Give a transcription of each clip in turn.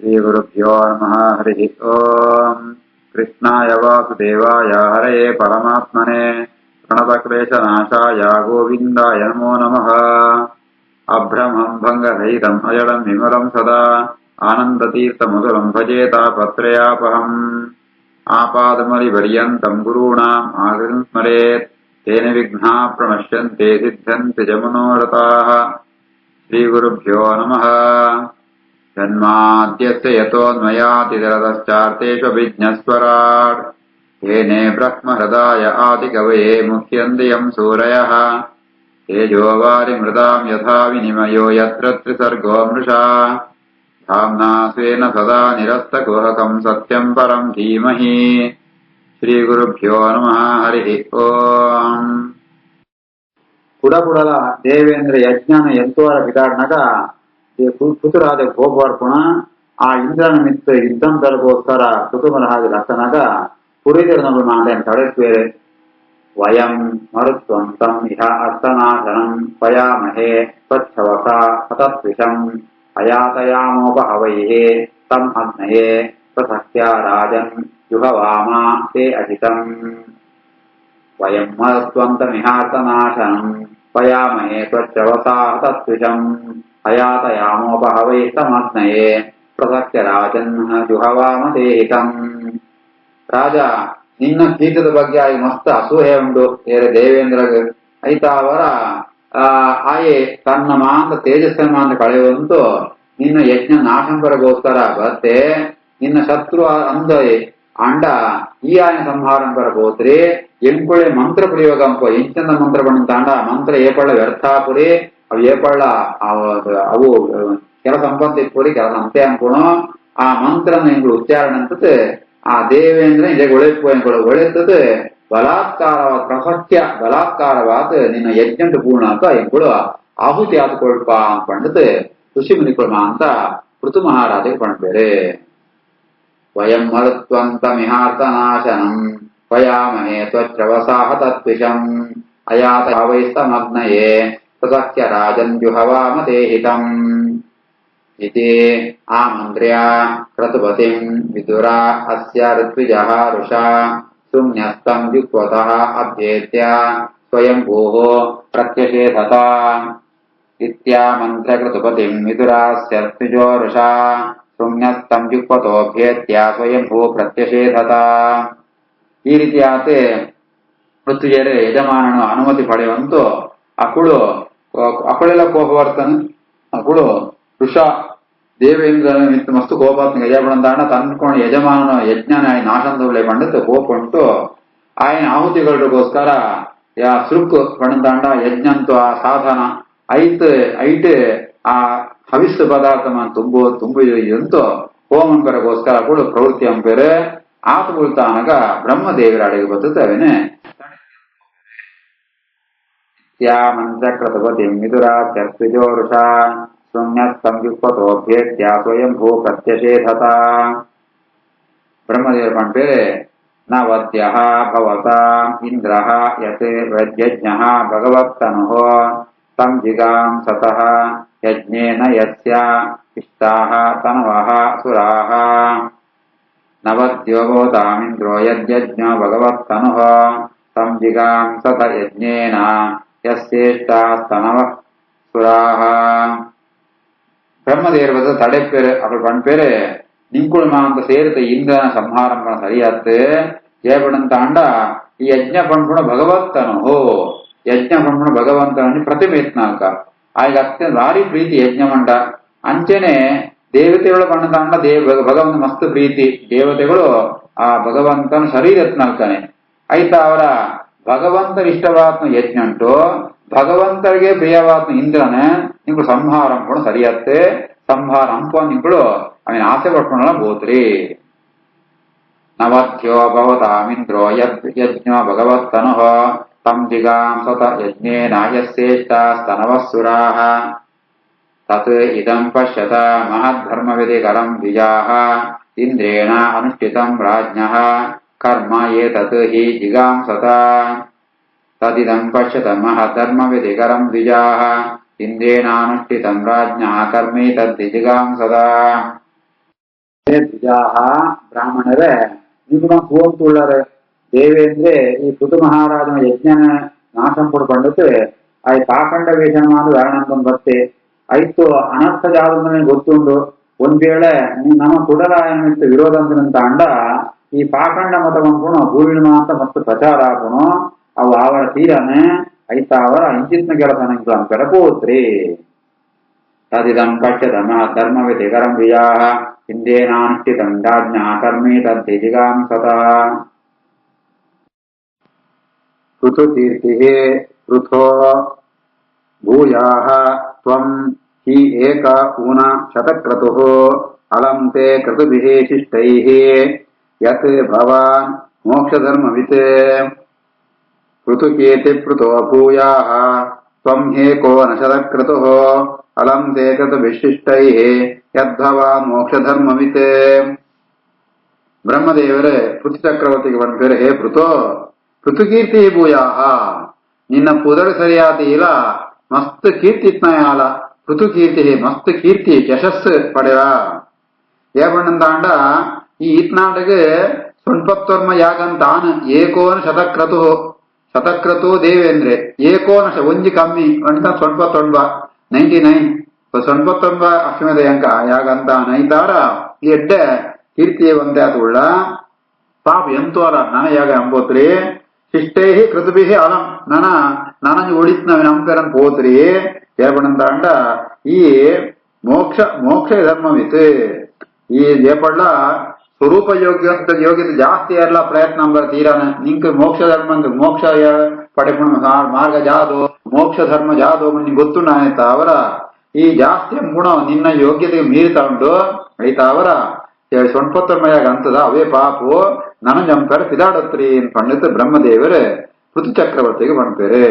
श्रीगुरुभ्यो नमः। हरिः ओम्। कृष्णाय वासुदेवाय हरये परमात्मने प्रणतक्लेशनाशाय गोविन्दाय नमो नमः। अभ्रमं भङ्गरहितम् अजडं विमलं सदा आनन्दतीर्थमधुरं भजेतापत्रयापहम्। आपादमलिपर्यन्तं गुरूणाम् आकृतिं स्मरेत् तेन विघ्नाः प्रणश्यन्ते सिद्ध्यन्ति च मनोरथाः। श्रीगुरुभ्यो नमः। जन्माद्यस्य यतोऽन्वयातिदरतश्चार्तेष्वभिज्ञस्वराट् येने ब्रह्महृदाय आदिकवये मुह्यन्ति यं सूरयः। तेजोवारिमृदां यथा विनिमयो यत्र त्रिसर्गो मृषा धाम्ना स्वेन सदा निरस्तकुहकं सत्यं परं धीमहि। श्रीगुरुभ्यो नमः। हरिः ओम्. ಕುಡಕುಡಲ ದೇವೇಂದ್ರ ಯಜ್ಞನ ಎಂತೋರ ಬಿದಾಡ್ನಾಗ ಪುತುರಾದ ಕೋಪವರ್ಪಣ ಆ ಇಂದ್ರನ ಮಿತ್ತ ಯುದ್ಧಂ ತಲಗೋಸ್ಕರ ಕುಟುಂಬದ ಹಾಗೆ ಲಕ್ಷನಾಗ ಪುರಿದಿರನಗಳು ಮಾಡೇನು ತಡೆಸ್ವೇರೆ ವಯಂ ಮರುತ್ವಂತಂ ಇಹ ಅರ್ಥನಾಶನಂ ಪಯಾಮಹೇ ಸ್ವಚ್ಛವಸ ಹತತ್ವಿಷಂ ಅಯಾತಯಾಮೋಪಹವೈಹೇ ತಂ ಅಗ್ನಯೇ ಪ್ರಸಖ್ಯ ರಾಜನ್ ಜುಹವಾಮ ತೇ ಅಜಿತಂ ವಯಂ ಮರುತ್ವಂತಮಿಹಾರ್ಥನಾಶನಂ ಪಯಾಮಹೇ ಸ್ವಚ್ಛವಸಾ ಹತತ್ವಿಷಂ ಅಯಾತಯಾಮೋಪಹವೈ ತಮಗ್ನಯೇ ಪ್ರಸಖ್ಯ ರಾಜನ್ ಜುಹವಾಮ ತೇ ಹಿತಂ. ರಾಜ ನಿನ್ನ ಕೀಟದ ಬಗ್ಗೆ ಆಗಿ ಮಸ್ತ್ ಅಸೂಹೆ ಉಂಟು ಬೇರೆ ದೇವೇಂದ್ರಗ ಐತ ಅವರ ಆಯೆ ತನ್ನ ಮಾಂದ ತೇಜಸ್ಸಿನ ಮಾಂದ ಕಳೆಯುವಂತೂ ನಿನ್ನ ಯಜ್ಞ ನಾಶಂಕರಗೋಸ್ಕರ ಬತ್ತೆ ನಿನ್ನ ಶತ್ರು ಅಂದ ಅಂಡ ಈ ಆಯನ ಸಂಹಾರಂ ಕರಗೋತ್ರಿ ಎಂಕುಳೆ ಮಂತ್ರ ಪ್ರಯೋಗಂಪ ಎಂಚಂದ ಮಂತ್ರ ಬಣ್ಣ ತಾಂಡ ಮಂತ್ರ ಏಪಳ್ಳ ವ್ಯರ್ಥಾಪುರಿ ಅವು ಏಪಳ್ಳ ಅವು ಕೆಲ ಸಂಪತ್ತಿಪುರಿ ಕೆಲ ಅಂತೆ ಅನ್ಕೋಣು ಆ ಮಂತ್ರನ ಎಂಗಳು ಉಚ್ಚಾರಣೆ ಅಂತತೆ ಆ ದೇವೇಂದ್ರ ಇದಕ್ಕೆ ಒಳೆತದ ಬಲಾತ್ಕಾರವಾದ ಪ್ರಸತ್ಯ ಬಲಾತ್ಕಾರವಾದ ನಿನ್ನ ಯಜ್ಞಂಟ ಪೂರ್ಣ ಅಂತ ಎಂಗಳು ಆಹುತಿ ಆತುಕೊಳ್ಪ ಅನ್ಕೊಂಡത് ಋಷಿ ಮುನಿಕೊಳ್ಮ ಅಂತ ಋತು ಮಹಾರಾಜಗೆ ಪಣ್ಬೇರೆ. ವಯಂ ಮರುತ್ವಂತಮಿಹಾರ್ಥನಾಶನಂ ಪಯಾಮಹೇ ತ್ವಚ್ಛವಸಾಹ ತತ್ವಿಷಂ ಅಯಾತವೈಸ್ತಮಗ್ನಯೇ ಪ್ರಸಖ್ಯ ರಾಜನ್ ಜುಹವಾಮ ತೇ ಹಿತಂ ಇತಿ ಆಮಂತ್ರ್ಯ ಕ್ರತುಪತಿಂ ವಿದುರಾ ಅಸ್ಯ ಋತ್ವಿಜಃ ಋಷಾ ಸುಮ್ನ್ಯಸ್ತಂ ಯುಕ್ತತಃ ಅಭ್ಯೇತ್ಯ ಸ್ವಯಂಭೂಃ ಪ್ರತ್ಯಷೇಧತ. ಇತ್ಯಾಮಂತ್ರ್ಯ ಕ್ರತುಪತಿಂ ವಿದುರಾಸ್ಯ ಋತ್ವಿಜೋ ಋಷಾ ಸುಮ್ನ್ಯಸ್ತಂ ಯುಕ್ತತೋಭ್ಯೇತ್ಯ ಸ್ವಯಂಭೂಃ ಪ್ರತ್ಯಷೇಧತ. ಈ ರೀತಿಯಾತೆ ಋತ್ವಿಜರೇ ಯಜಮಾನನು ಅನುಮತಿ ಪಡೆಯುವಂತೂ ಅಕುಳೆಲ್ಲ ಕೋಪವರ್ತನ ಅಕುಳು ಋಷ ದೇವೇಂದ್ರನ ಮಿತ್ತ ಮಸ್ತು ಕೋಪಾತ್ಮ ಯಜಮಾನ ತಂದ್ಕೊಂಡು ಯಜಮಾನನ ಯಜ್ಞನ ನಾಶಂದವಳೆ ಪಂಡಿತ ಕೋಪುಂಟು ఆయన ಆಹುತಿಗಳಿಗೋಸ್ಕರ ಸುರುಕು ಪಣದಾಂಡ ಯಜ್ಞಂತು ಆ ಸಾಧನ ಐಟ್ ಆ ಹವಿಸ್ಸು ಪದಾರ್ಥ ತುಂಬಿದಂತೂ ಹೋಮಂಕರಗೋಸ್ಕರ ಕೂಡ ಪ್ರವೃತ್ತಿ ಅಂಪೇರೆ ಆತ ಉಳ್ತಾನಾಗ ಬ್ರಹ್ಮದೇವರ ಅಡೆಗೆ ಬರ್ತವೇನೆ. ಮಂತ್ರಕೃತಪತಿಂ ವಿದುರಾತ್ಯರ್ತ್ವಿಜೋ ಋಷಾ ಶೂನ್ಯಸ್ತಂ ಯುಕ್ತತೋಭ್ಯೇತ್ಯ ಸ್ವಯಂಭೂ ಪ್ರತ್ಯಷೇಧತ. ಬ್ರಹ್ಮದೇವರ ಪಂಪೇರೆ ನವದ್ಯಃ ಭವತಾ ಇಂದ್ರಃ ಯತೆ ಯಜ್ಞಃ ಭಗವತ್ತನುಃ ತಂ ಜಿಗಾಂ ಸತಃ ಯಜ್ಞೇನ ಯಸ್ಯ ಇಷ್ಟಾಃ ತನವಃ ಸುರಾಃ ನವದ್ಯೋ ಭವತಾಮಿಂದ್ರೋ ಯಜ್ಞೋ ಭಗವತ್ತನುಃ ತಂ ಜಿಗಾಂ ಸತ ಯಜ್ಞೇನ ಯಸ್ಯೇಷ್ಟಾಸ್ತನವಃ ಸುರಾಃ. ಬ್ರಹ್ಮದೇವರ ತಡೆಪೇರೆ ಅವಳು ಪಣ್ಪೇರೆ ನಿಂಕುಳ್ಮ ಅಂತ ಸೇರಿತ ಇಂದ್ರನ ಸಂಹಾರಂ ಸರಿಯಾತ್ ಏಪಡಂತ ಅಂಡ ಈ ಯಜ್ಞ ಪಣ್ಪುಣ ಭಗವತ್ತನು ಯಜ್ಞ ಪಣ್ಪುಣ ಭಗವಂತನನ್ನು ಪ್ರತಿಮೆತ್ನಾಕ ಆಗ ಅತ್ಯಂತ ಭಾರಿ ಪ್ರೀತಿ ಯಜ್ಞ ಮಂಡ ಅಂಚೆನೆ ದೇವತೆಗಳು ಪಣ್ಣದ ಅಂಡ ಭಗವಂತ ಮಸ್ತ್ ಪ್ರೀತಿ ದೇವತೆಗಳು ಆ ಭಗವಂತನ ಶರೀರತ್ನಾಲ್ಕನೆ ಆಯ್ತಾ ಅವರ ಭಗವಂತನ ಇಷ್ಟವಾತ್ಮ ಯಜ್ಞ ಉಂಟು ಭಗವಂತರಿಗೆ ಪ್ರಿಯವಾತ್ಮ ಇಂದ್ರನೇ ನಿಂಗಳು ಸಂಹಾರಂ ಕೂಡ ಸರಿಯತ್ತೆ ಸಂಹಾರ ಅಂಪ ನಿಂಗಳು ಅವನ ಆಸೆ ಪಡ್ಕೊಂಡಲ್ಲ ಬೋತ್ರಿ. ನವದ್ಯೋ ಭವತಾಮಿಂದ್ರೋ ಯಜ್ಞೋ ಭಗವತ್ತನುಃ ತಂ ಜಿಗಾಂ ಸತ ಯಜ್ಞೇನ ಯಸ್ಯೇಷ್ಟಾಸ್ತನವಃ ಸುರಾಃ ತತ್ ಇದಂ ಪಶ್ಯತ ಮಹದ್ಧರ್ಮವಿಧಿಕರಂ ದ್ವಿಜಾಃ ಇಂದ್ರೇಣ ಅನುಷ್ಠಿತಂ ರಾಜ್ಞಃ ಕರ್ಮ ಏತತ್ ಹಿ ಜಿಗಾಂ ಸತ. ತದಿದಂ ಪಶ್ಯತ ಮಹಧರ್ಮವಿಧಿಕರಂ ದ್ವಿಜಾಃ ಇಂದ್ರೇಣಾನುಷ್ಠಿತಂ ರಾಜ್ಞಃ ಕರ್ಮೇತದ್ದಿ ಜಿಗಾಂ ಸದಾ. ದ್ವಿಜಾಹ ಬ್ರಾಹ್ಮಣರೇ ನಿಮ್ಮ ಕೂವಂತುಳ್ಳರೆ ದೇವೇಂದ್ರೆ ಈ ಪೃಥು ಮಹಾರಾಜನ ಯಜ್ಞನ ನಾಶಂ ಪಡ್ಕೊಂಡಕ್ಕೆ ಅవి ಪಾಖಂಡ ವೇಷಮಾನು వేరణంతం బట్టి అయితే అనర్థ జాతమే ಗೊತ್ತುಂಡು ಒಂದ್ ವೇಳೆ ನಮ್ಮ ಕುಡಲಾಯನಿತ್ತು ವಿರೋಧಂತ ಅಂಡ ಈ ಪಾಖಂಡ ಮತವನ್ನು ಭೂಮಿನ ಮಾತ್ರ ಮತ್ತು ಪ್ರಚಾರ ಆಗುನು ಅವು ಅವರ ತೀರನೆ ಐತ ಅವರ ಇಂಚಿತ್ನ ಕೆಲಸ ಪೆರಪೋತ್ರಿ ತದಿದಂ ಪಶ್ಯತಮ ಧರ್ಮವಿಧಿಕರಂ ವಿಜಾಹ ಹಿಂದೇನಾನುಷ್ಠಿತಂ ರಾಜ್ಞಾ ಕರ್ಮೇ ತದ್ದಿದಿಗಾಂ ಸದಾ ಋತುಕೀರ್ತಿಃ ಪೃಥೋ ಭೂಯಾಹ ತ್ವಂ ಹಿ ಏಕ ಊನ ಶತಕ್ರತುಃ ಅಲಂ ತೇ ಕ್ರತುಭಿಃ ಶಿಷ್ಟೈಃ ಯತ್ ಭವಾನ್ ಮೋಕ್ಷಧರ್ಮವಿತ್ ಋತುಕೀರ್ತಿ ಪೃಥೋ ಭೂಯಾಹ ತ್ವಂ ಹೇಕೋ ನ ಶತಕ್ರತುಃ ಅಲಂ ತೇ ಕ್ರತುಭಿಃ ಶಿಷ್ಟೈಃ ಯತ್ ಭವಾನ್ ಮೋಕ್ಷಧರ್ಮವಿತ್ ಬ್ರಹ್ಮದೇವರೇ ಪೃಥು ಚಕ್ರವರ್ತಿಗೆ ಬಂದ ಹೇ ಪೃಥೋ ಪೃಥುಕೀರ್ತಿ ಭೂಯಾಹ ನಿನ್ನ ಪುದರ್ ಸರಿಯಾದ ಇಲ್ಲ ಮಸ್ತ್ ಕೀರ್ತಿತ್ನಯಾಲ ಪೃಥು ಕೀರ್ತಿ ಮಸ್ತ್ ಕೀರ್ತಿ ಯಶಸ್ಸು ಪಡೆಯ ಏಬಣ್ಣಂದಾಂಡ ಈ ಇತ್ನಾಟಗೆ ಸೊನ್ಪತ್ತೊರ್ಮ ಯಾಗಂತಾನ್ ಏಕೋನ ಶತಕ್ರತು ಶತಕ್ರತು ದೇವೇಂದ್ರೆ ಏಕೋನ ಒಂಜಿ ಕಮ್ಮಿ ಅಂತ ಸೊನ್ಪತ್ತೊಂಬ 99 ಸೊನ್ಪತ್ತೊಂಬ ಅಶ್ವಮೇಧ ಯಾಗಂತ ನೈತಾರ ಈ ಎಡ್ಡೆ ಕೀರ್ತಿಯ ಒಂದೇ ಆತುಳ್ಳ ಪಾಪ ಎಂತೋರ ನನ ಯಾಗ ಅಂಬೋತ್ರಿ ಶಿಷ್ಟೈ ಕೃತುಭಿ ಅಲಂ ನನಗೆ ಉಳಿತ್ನವಿ ನಂಪೆರನ್ ಪೋತ್ರಿ ಏಪಣಂತಾಂಡ ಈ ಮೋಕ್ಷ ಧರ್ಮವಿತ್ ಈ ಏಪಡ್ಲ ಸ್ವರೂಪ ಯೋಗ್ಯತೆ ಜಾಸ್ತಿ ಎಲ್ಲ ಪ್ರಯತ್ನ ತೀರಾನ ನಿಂಕ ಮೋಕ್ಷ ಧರ್ಮ ಮೋಕ್ಷ ಪಡೆಕೊಂಡು ಮಾರ್ಗ ಜಾದು ಮೋಕ್ಷ ಧರ್ಮ ಜಾದು ನಿಂಗೆ ಗೊತ್ತು ಆಯ್ತಾ ಅವರ ಈ ಜಾಸ್ತಿ ಗುಣ ನಿನ್ನ ಯೋಗ್ಯತೆಗೆ ಮೀರಿತಾ ಉಂಟು ಆಯ್ತಾ ಅವರ ಸೊನ್ಪತ್ತೊಂಬಯಾಗ ಅಂತದ ಅವೇ ಪಾಪು ನನ್ನ ಜಂಪರ ಸಿದಾಡತ್ರಿ ಪಂಡಿತ ಬ್ರಹ್ಮದೇವರೇ ಪೃಥು ಚಕ್ರವರ್ತಿಗೆ ಬಂತೇರೆ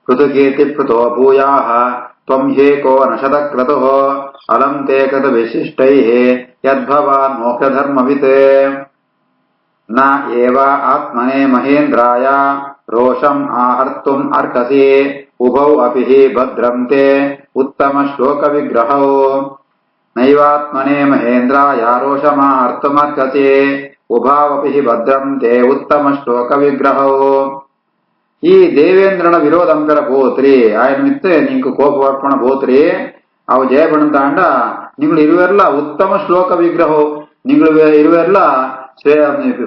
ಪೃಥುಕೀರ್ತಿ ಪೃಥೋ ಭೂಯಾಹ ತ್ವಂ ಹೇಕೋ ನ ಶತಕ್ರತುಃ ಅಲಂ ತೇ ಕೃತ ವಿಶಿಷ್ಟೈಃ ಯದ್ಭವಾನ್ ಮೋಕ್ಷಧರ್ಮವಿತ್ ನ ಏವ ಆತ್ಮನೇ ಮಹೇಂದ್ರಾಯ ರೋಷಂ ಆಹರ್ತುಂ ಅರ್ಹಸಿ ಉಭೌ ಅಪಿ ಭದ್ರಂ ತೇ ಉತ್ತಮ ಶ್ಲೋಕ ವಿಗ್ರಹೌ ನೈವಾತ್ಮನೇ ಮಹೇಂದ್ರಾಯ ರೋಷಮಾಹರ್ತುಮರ್ಹಸಿ ಉಭಾವಪಿ ಭದ್ರಂ ತೇ ಉತ್ತಮ ಶ್ಲೋಕ ವಿಗ್ರಹೌ ಈ ದೇವೇಂದ್ರನ ವಿರೋಧಂಕರ ಪೋತ್ರಿ ఆయన మిత్తే నీకు కోపవర్పణ పోత్రి అవు జయబణంతాండ నింగులు ఇరువెర్ల ఉత్తమ శ్లోక విగ్రహం నింగులు ఇరువెర్ల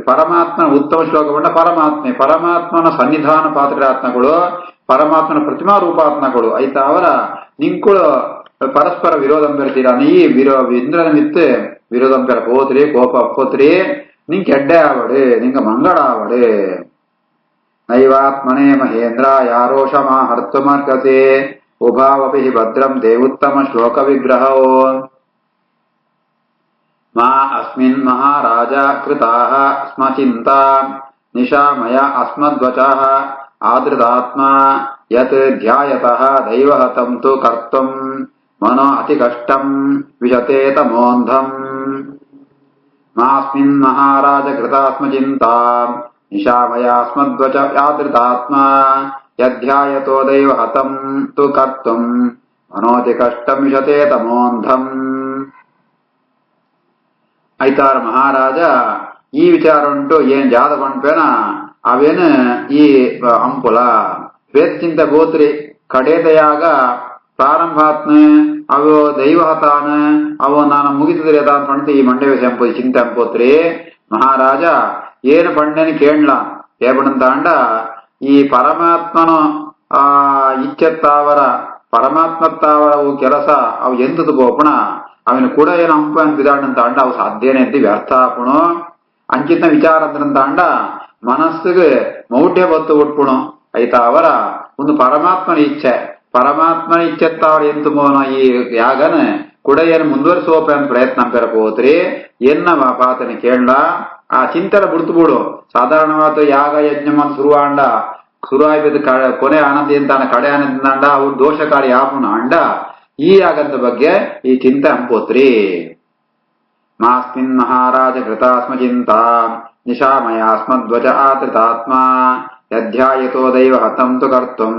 ಪರಮಾತ್ಮನ ಉತ್ತಮ ಶ್ಲೋಕ ಬಂಡ ಪರಮಾತ್ಮನ ಸನ್ನಿಧಾನ ಪಾತ್ರಾತ್ಮಗಳು ಪರಮಾತ್ಮನ ಪ್ರತಿಮಾ ರೂಪಾತ್ಮಗಳು ಆಯ್ತಾ ಅವರ ನಿಂಕುಳು ಪರಸ್ಪರ ವಿರೋಧಂ ಬೆರ್ತೀರ ಈ ಇಂದ್ರನ ಮಿತ್ತೆ ವಿರೋಧಂ ಪೆರ ಪೋತ್ರಿ ಕೋಪ ಪೋತ್ರಿ ನಿಂಗೆ ಎಡ್ಡೆ ಆವಡು ನಿಂಗೆ ಮಂಗಳ ಆವಡು ನೈವಾತ್ಮನೇ ಮಹೇಂದ್ರ ಯಾರೋಷಮಾ ಹರ್ತುಮರ್ಹಸಿ ಉಭಾವಪಿ ಭದ್ರಂ ತೇ ಉತ್ತಮ ಶ್ಲೋಕ ವಿಗ್ರಹೋ ಮಾ ಅಸ್ಮಿನ್ ಮಹಾರಾಜ ಕೃತಾಃ ಸ್ಮ ಚಿಂತಾ ನಿಶಾಮಯ ಅಸ್ಮದ್ವಚಃ ಆದೃತಾತ್ಮ ಯತ್ ಧ್ಯಾಯತಃ ದೈವಹತಂ ತು ಕರ್ತುಂ ಮನೋ ಅತಿ ಕಷ್ಟಂ ವಿಶತೆ ತಮೋಂಧಂ ಮಾಸ್ಮಿನ್ ಮಹಾರಾಜ ಕೃತಾ ಸ್ಮ ಚಿಂತಾ ನಿಶಾಮಯಾಸ್ಮದ್ವಚ ಯಾದೃತಾತ್ಮ ಯಧ್ಯಾಯತೋ ದೈವಹತಂ ತು ಕರ್ತುಂ ಮನೋತಿ ಕಷ್ಟಂ ವಿಶತೆ ತಮೋಂಧಂ ಐತಾರ ಮಹಾರಾಜ ಈ ವಿಚಾರ ಉಂಟು ಏನ್ ಜಾದ ಪಂಪೇನ ಅವೇನು ಈ ಅಂಪುಲ ವೇದ್ಚಿಂತ ಗೋತ್ರಿ ಕಡೇದಯಾಗ ಪ್ರಾರಂಭಾತ್ನ ಅವು ದೈವಹತಾನ ಅವು ನಾನು ಮುಗಿಸಿದ್ರೆ ಅಂತ ಈ ಮಂಡ್ಯ ವಿಷಯ ಅಂಪೋದು ಚಿಂತೆ ಅಂಪೋತ್ರಿ ಮಹಾರಾಜ ಏನು ಪಂಡೇನ ಕೇಳಲ ಏಪಣಂತಾಂಡ ಈ ಪರಮಾತ್ಮನ ಇಚ್ಛತ್ತಾವರ ಪರಮಾತ್ಮತ್ತಾವರ ಅವು ಕೆಲಸ ಅವು ಎಂತದು ಗೋಪಣ ಅವನು ಕೂಡ ಏನು ಅಂಪ ಅಂತ ಬಿದಾಡಂತಾಂಡ ಅವು ಸಾಧ್ಯನೇ ಅಂತ ವ್ಯರ್ಥ ಆಪುಣು ಅಂಚಿತ ವಿಚಾರ ಅಂತಾಂಡ ಮನಸ್ಸಿಗೆ ಮೌಢ್ಯ ಬತ್ತು ಉಟ್ಪುಣು ಆಯ್ತಾ ಅವರ ಒಂದು ಪರಮಾತ್ಮನ ಇಚ್ಛೆತ್ತಾವರ ಎಂತು ಮೋನ ಈ ಯಾಗನ ಕೂಡ ಏನು ಮುಂದುವರಿಸೋಪ ಅಂತ ಪ್ರಯತ್ನ ಪೆರಪೋತ್ರಿ ಎನ್ನ ಪಾತನ ಕೇಳಲ ಆ ಚಿಂತನೆ ಬಿಡ್ತು ಸಾಧಾರಣವಾದ ಯಾಗ ಯಜ್ಞ ಮತ್ತು ಶುರು ಆಯ್ತು ಕೊನೆ ಆನಂದ ಅಂತಾನ ಕಡೆ ಆನಂದ ಅಂಡ ಅವ್ರು ದೋಷಕಾರಿ ಆಪುಣ ಅಂಡ ಈ ಯಾಗದ ಬಗ್ಗೆ ಈ ಚಿಂತೆ ಅಂಪೋತ್ರಿ ಮಾಸ್ಮಿನ್ ಮಹಾರಾಜ ಕೃತಾಸ್ಮ ಚಿಂತಾ ನಿಶಾಮಯಾಸ್ಮದ್ವಚ ಆತೃತಾತ್ಮ ಯಧ್ಯಾಯತೋ ದೈವ ಹತಂ ತು ಕರ್ತುಂ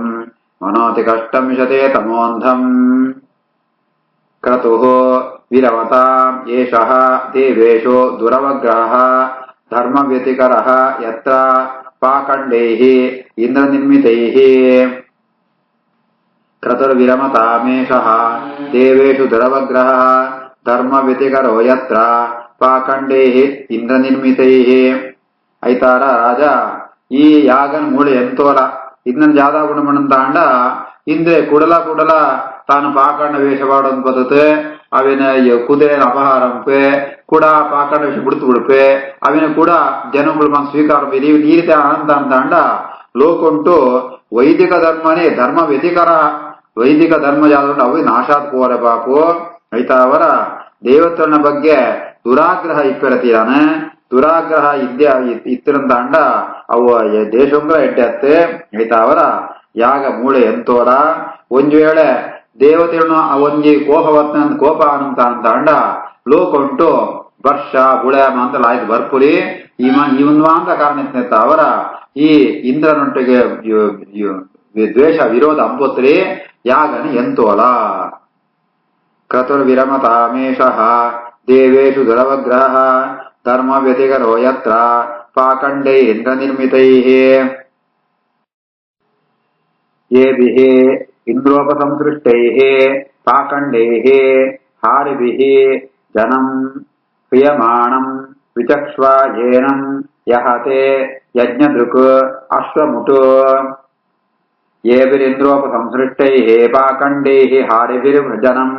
ಮನೋತಿ ಕಷ್ಟಂ ವಿಶತೆ ತಮೋಂಧಂ ಕ್ರತುಃ ವಿರವತಾಂ ಏಷಃ ದೇವೇಶೋ ದುರವಗ್ರಹಃ ಧರ್ಮವ್ಯತಿಕರಃ ಯತ್ರ ಪಾಖಂಡೈಃ ಇಂದ್ರನಿರ್ಮಿತೈಃ ಕ್ರತುರ್ವಿರಮತಾಮೇಷಃ ದೇವೇಶು ದುರವಗ್ರಹಃ ಧರ್ಮವ್ಯತಿಕರೋ ಯತ್ರ ಪಾಖಂಡೈಃ ಇಂದ್ರನಿರ್ಮಿತೈಃ. ಐತಾರ ರಾಜ ಈ ಯಾಗನ್ ಮೂಳೆ ಎಂತೋಲ ಇದನ್ನ ಜಾದ ಗುಣಮಣಂತಾಂಡ ಇಂದ್ರೆ ಕುಡಲ ತಾನು ಪಾಖಂಡ ವೇಷವಾಡೋದು ಬದತೆ ಅವಿನ ಕುದುರೆ ಅಪಹಾರಂಪೆ ಕೂಡ ಪಾಖಂಡ ವೇಷ ಬಿಡ್ತು ಬಿಡುಪೆ ಅವಿನ ಕೂಡ ಜನಗಳು ಮಂಗ್ ಸ್ವೀಕಾರ ಈ ರೀತಿ ಅಂತ ಅಂತಾಂಡ ಲೋಕುಂಟು ವೈದಿಕ ಧರ್ಮನೇ ಧರ್ಮ ವ್ಯತಿಕರ ವೈದಿಕ ಧರ್ಮ ಜಾದ ಅವು ನಾಶಾತ್ ಪೋರೆ ಪಾಪು. ಐತಾ ಅವರ ದೇವತನ ಬಗ್ಗೆ ದುರಾಗ್ರಹ ಇಪ್ಪರತೀರಾನೆ ದುರಾಗ್ರಹ ಇತ್ತಿರಂತಾಂಡ ಅವು ದೇಶಂಗ್ರ ಎಡ್ಡತ್ತೆ. ಐತಾ ಅವರ ಯಾಗ ಮೂಳೆ ಎಂತೋರ ಒಂಜು ವೇಳೆ ದೇವತೆಯನ್ನು ಒಂಜಿ ಕೋಪ ಅಂತ ಅಂತಾಂಡ ಲೋಕುಂಟು ವರ್ಷ ಬುಳೆಮ ಅಂತ ಲಾಯ್ತು ಬರ್ಪುರಿ ಇವನ್ವಾ ಅಂತ ಕಾರಣ ಅವರ ಈ ಇಂದ್ರನೊಟ್ಟಿಗೆ ದ್ವೇಷ ವಿರೋಧ ಅಂಪೊತ್ರಿ ಯಾಗನ ಎಂತೋಲ. ಕ್ರತುರ್ವಿರಮತಾಮೇಷಃ ದೇವೇಶು ದುರವಗ್ರಹಃ ಧರ್ಮ ವ್ಯತಿಕರೋ ಯತ್ರ ಪಾಖಂಡೈ ಇಂದ್ರನಿರ್ಮಿತೈಃ. येभिः इंद्रोपसंसृष्टैः पाखंडैः हारिभिः जनम् क्रियमाणम् विचक्ष्वा येनम् यहते यज्ञदृक् अश्वमुट्. येभिरिन्द्रोपसंसृष्टैः पाखंडैः हारिभिर्जनम्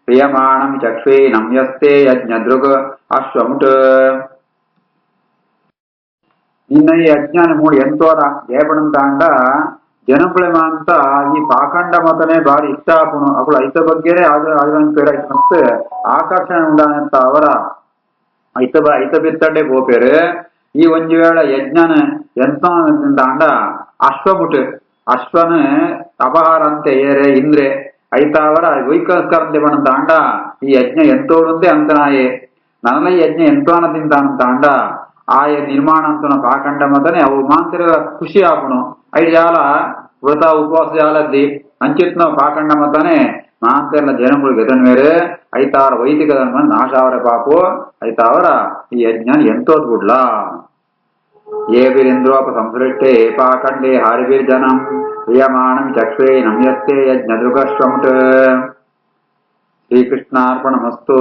क्रियमाणम् चक्ष्वेनम् यस्ते यज्ञदृक् अश्वमुट्. ನಿನ್ನ ಈ ಅಜ್ಞಾನ ಮೂಡಿ ಎಂತೋರ ಏಪಣಂತಾಂಡ ಜನಪುಳೆಮ ಅಂತ ಈ ಪಾಖಂಡ ಮತನೇ ಬಾರಿ ಇಷ್ಟ ಆಪುಣು ಅವಳು ಐತ ಬಗ್ಗೆನೇ ಮತ್ತೆ ಆಕರ್ಷಣೆ ಉಂಡಾನಂತ ಅವರ ಐತ ಬಿತ್ತಡ್ಡೆ ಗೋಪೇರು ಈ ಒಂಜು ವೇಳೆ ಯಜ್ಞನ ಎಂತ ಅಂಡ ಅಶ್ವಮುಟ್ ಅಶ್ವನ ಅಪಹಾರ ಅಂತೆ ಏರೆ ಇಂದ್ರೆ ಐತ ಅವರ ವೈಕಸ್ಕರಂತೆ ಬಣಂತಾಂಡ ಈ ಯಜ್ಞ ಎಂತೋಡುಂತೆ ಅಂತನಾಯೇ ನನಲ ಯಜ್ಞ ಎಂತೋನ ತಿಂತಾನಂತಾಂಡ ಆಯ ನಿರ್ಮಾಣ ಅಂತನ ಪಾಖಂಡ ಮತನೇ ಅವು ಮಾಂತರ ಖುಷಿ ಆಪುಣು ಐದು ಜಾಲ ವ್ರತ ಉಪವಾಸ ಜಾಲದ್ದಿ ಅಂಚಿತ್ನ ಪಾಖಂಡ ಮತನೇ ಮಾಂತೆಲ್ಲ ಜನಗಳಿಗೆ ಎದನ್ ಮೇರೆ ಐತಾವರ ವೈದಿಕ ಧರ್ಮ ನಾಶ ಅವರ ಪಾಪು ಐತಾವರ ಈ ಯಜ್ಞ ಎಂತೋದ್ ಬಿಡ್ಲ. ಏಭಿರಿಂದ್ರೋಪ ಸಂಸೃಷ್ಟೇ ಪಾಖಂಡೇ ಹಾರಿಭಿರ್ಜನಂ ಕ್ರಿಯಮಾಣಂ ಚಕ್ಷ್ವೇ ನಮ್ಯಸ್ತೆ ಯಜ್ಞದೃಗಶ್ವಮುಟ್. ಶ್ರೀಕೃಷ್ಣಾರ್ಪಣಮಸ್ತು.